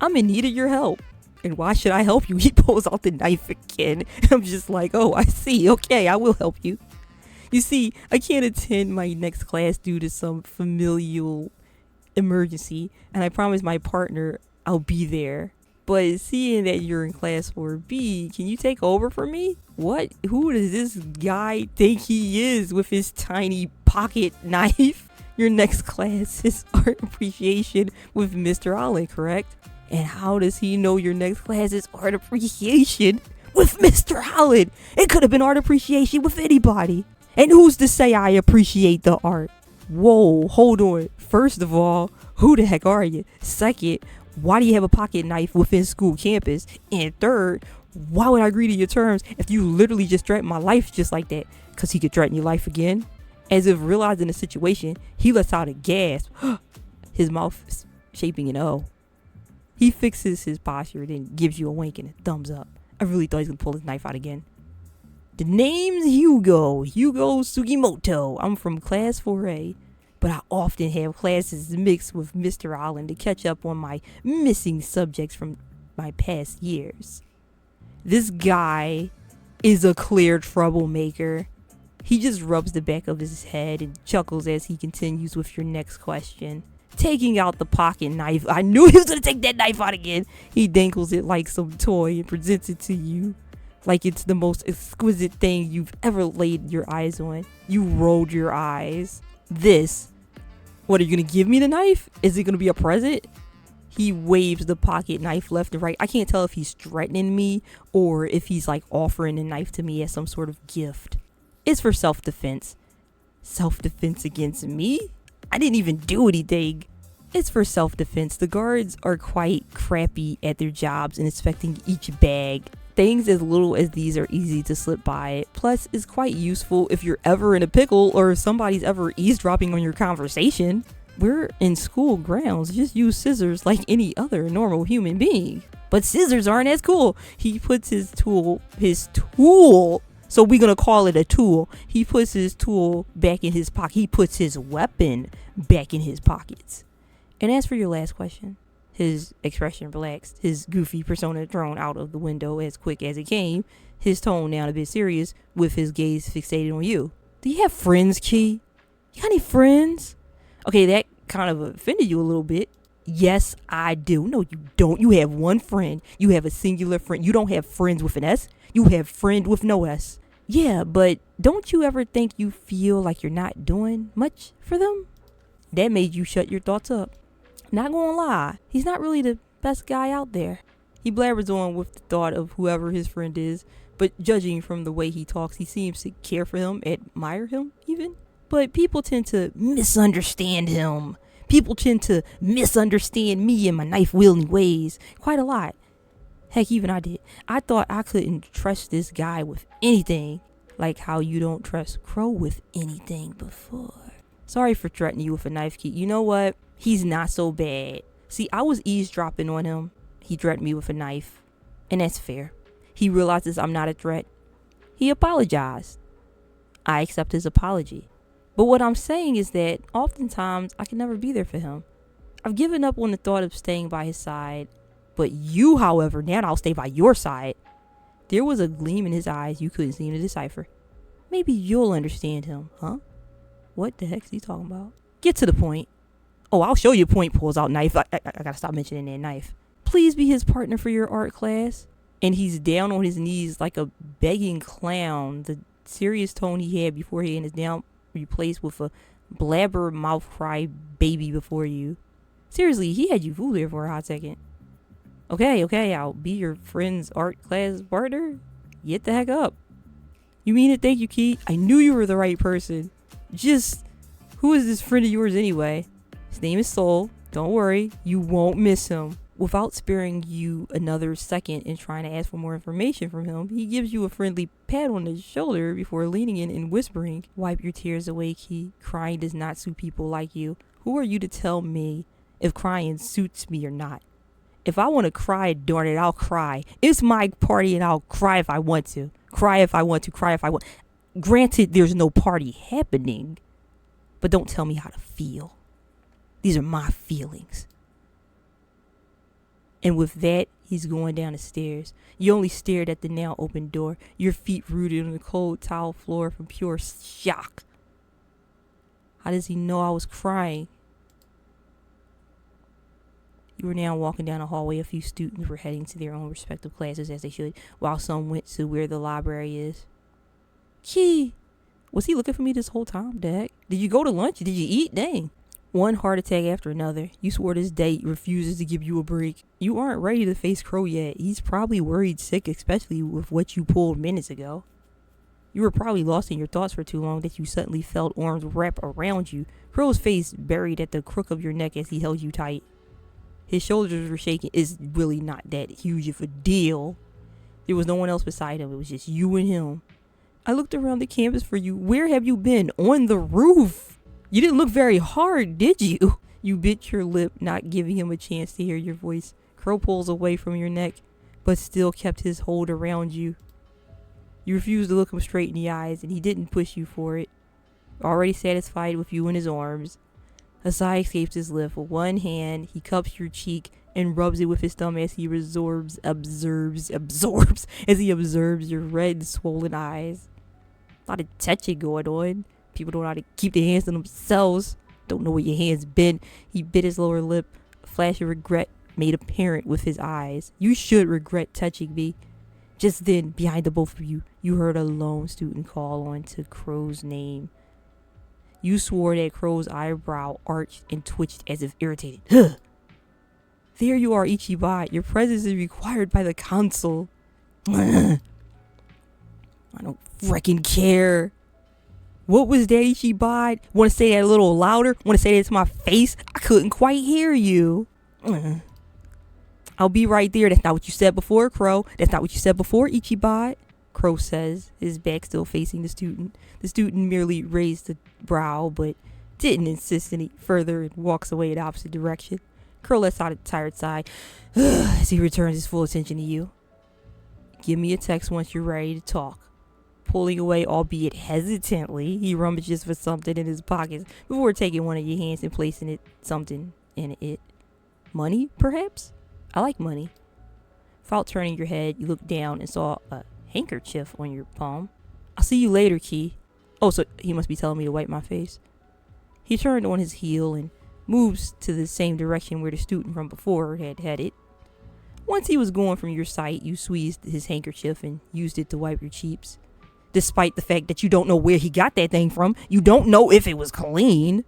I'm in need of your help. And why should I help you? He pulls out the knife again. I'm just like, oh, I see. Okay, I will help you. You see, I can't attend my next class due to some familial emergency, and I promised my partner I'll be there. But seeing that you're in class 4B, can you take over for me? What? Who does this guy think he is with his tiny pocket knife? Your next class is art appreciation with Mr. Allen, correct? And how does he know your next class is art appreciation with Mr. Allen? It could have been art appreciation with anybody. And who's to say I appreciate the art? Whoa, hold on. First of all, who the heck are you? Second, why do you have a pocket knife within school campus? And third, why would I agree to your terms if you literally just threatened my life just like that? Because he could threaten your life again. As if realizing the situation, he lets out a gasp. His mouth is shaping an O. He fixes his posture, then gives you a wink and a thumbs up. I really thought he was going to pull his knife out again. The name's Hyugo Sugimoto. I'm from class 4A, but I often have classes mixed with Mr. Allen to catch up on my missing subjects from my past years. This guy is a clear troublemaker. He just rubs the back of his head and chuckles as he continues with your next question. Taking out the pocket knife. I knew he was going to take that knife out again. He dangles it like some toy and presents it to you like it's the most exquisite thing you've ever laid your eyes on. You rolled your eyes. What, are you going to give me the knife? Is it going to be a present? He waves the pocket knife left and right. I can't tell if he's threatening me or if he's like offering the knife to me as some sort of gift. It's for self-defense. Self-defense against me? I didn't even do anything. It's for self-defense. The guards are quite crappy at their jobs in inspecting each bag. Things as little as these are easy to slip by. Plus, it's quite useful if you're ever in a pickle or if somebody's ever eavesdropping on your conversation. We're in school grounds. Just use scissors like any other normal human being. But scissors aren't as cool. He puts his tool, so we're going to call it a tool. He puts his tool back in his pocket. He puts his weapon back in his pockets. And as for your last question, his expression relaxed, his goofy persona thrown out of the window as quick as it came, his tone now a bit serious with his gaze fixated on you. Do you have friends, Key? You got any friends? Okay, that kind of offended you a little bit. Yes, I do. No, you don't. You have one friend. You have a singular friend. You don't have friends with an S. You have friend with no S. Yeah, but don't you ever think you feel like you're not doing much for them? That made you shut your thoughts up. Not gonna lie, he's not really the best guy out there. He blabbers on with the thought of whoever his friend is, but judging from the way he talks, he seems to care for him, admire him even. But people tend to misunderstand him. People tend to misunderstand me and my knife-wielding ways quite a lot. Heck, even I did. I thought I couldn't trust this guy with anything, like how you don't trust Crowe with anything before. Sorry for threatening you with a knife, Key. You know what? He's not so bad. See, I was eavesdropping on him. He threatened me with a knife, and that's fair. He realizes I'm not a threat. He apologized. I accept his apology. But what I'm saying is that oftentimes I can never be there for him. I've given up on the thought of staying by his side. But you, however, now I'll stay by your side. There was a gleam in his eyes you couldn't seem to decipher. Maybe you'll understand him, huh? What the heck's he talking about? Get to the point. Oh, I'll show you a point. Pulls out knife. I gotta stop mentioning that knife. Please be his partner for your art class. And he's down on his knees like a begging clown. The serious tone he had before he is now replaced with a blabber mouth cry baby before you. Seriously, he had you fooled there for a hot second. Okay, I'll be your friend's art class partner. Get the heck up. You mean it? Thank you, Key. I knew you were the right person. Just, who is this friend of yours anyway? His name is Soul. Don't worry, you won't miss him. Without sparing you another second in trying to ask for more information from him, he gives you a friendly pat on the shoulder before leaning in and whispering, "Wipe your tears away, Key. Crying does not suit people like you. Who are you to tell me if crying suits me or not? If I want to cry, darn it, I'll cry. It's my party and I'll cry if I want to. Cry if I want to, cry if I want. Granted, there's no party happening, but don't tell me how to feel. These are my feelings." And with that, he's going down the stairs. You only stared at the now open door, your feet rooted on the cold tile floor from pure shock. How does he know I was crying? You were now walking down a hallway. A few students were heading to their own respective classes as they should, while some went to where the library is. Key! Was he looking for me this whole time, Dag? Did you go to lunch? Did you eat? Dang. One heart attack after another. You swore this date refuses to give you a break. You aren't ready to face Crowe yet. He's probably worried sick, especially with what you pulled minutes ago. You were probably lost in your thoughts for too long that you suddenly felt arms wrap around you. Crowe's face buried at the crook of your neck as he held you tight. His shoulders were shaking. It's really not that huge of a deal. There was no one else beside him. It was just you and him. I looked around the campus for you. Where have you been? On the roof. You didn't look very hard, did you? You bit your lip, not giving him a chance to hear your voice. Crowe pulls away from your neck, but still kept his hold around you. You refused to look him straight in the eyes, and he didn't push you for it. Already satisfied with you in his arms. A sigh escapes his lip. With one hand, he cups your cheek and rubs it with his thumb as he absorbs as he observes your red, swollen eyes. A lot of touching going on. People don't know how to keep their hands to themselves. Don't know where your hands been. He bit his lower lip. A flash of regret made apparent with his eyes. You should regret touching me. Just then, behind the both of you, you heard a lone student call on to Crowe's name. You swore that Crowe's eyebrow arched and twitched as if irritated. Huh. There you are, Ichiban. Your presence is required by the council. I don't freaking care. What was that, Ichiban? Want to say that a little louder? Want to say that to my face? I couldn't quite hear you. I'll be right there. That's not what you said before, Crowe. That's not what you said before, Ichiban. Crowe says, his back still facing the student. The student merely raised a brow, but didn't insist any further and walks away in the opposite direction. Crowe lets out a tired sigh as he returns his full attention to you. Give me a text once you're ready to talk. Pulling away, albeit hesitantly, he rummages for something in his pockets before taking one of your hands and placing something in it. Money, perhaps? I like money. Without turning your head, you looked down and saw a handkerchief on your palm. I'll see you later, Key. Oh, so he must be telling me to wipe my face. He turned on his heel and moves to the same direction where the student from before had headed. Once he was gone from your sight, you squeezed his handkerchief and used it to wipe your cheeks. Despite the fact that you don't know where he got that thing from, you don't know if it was clean.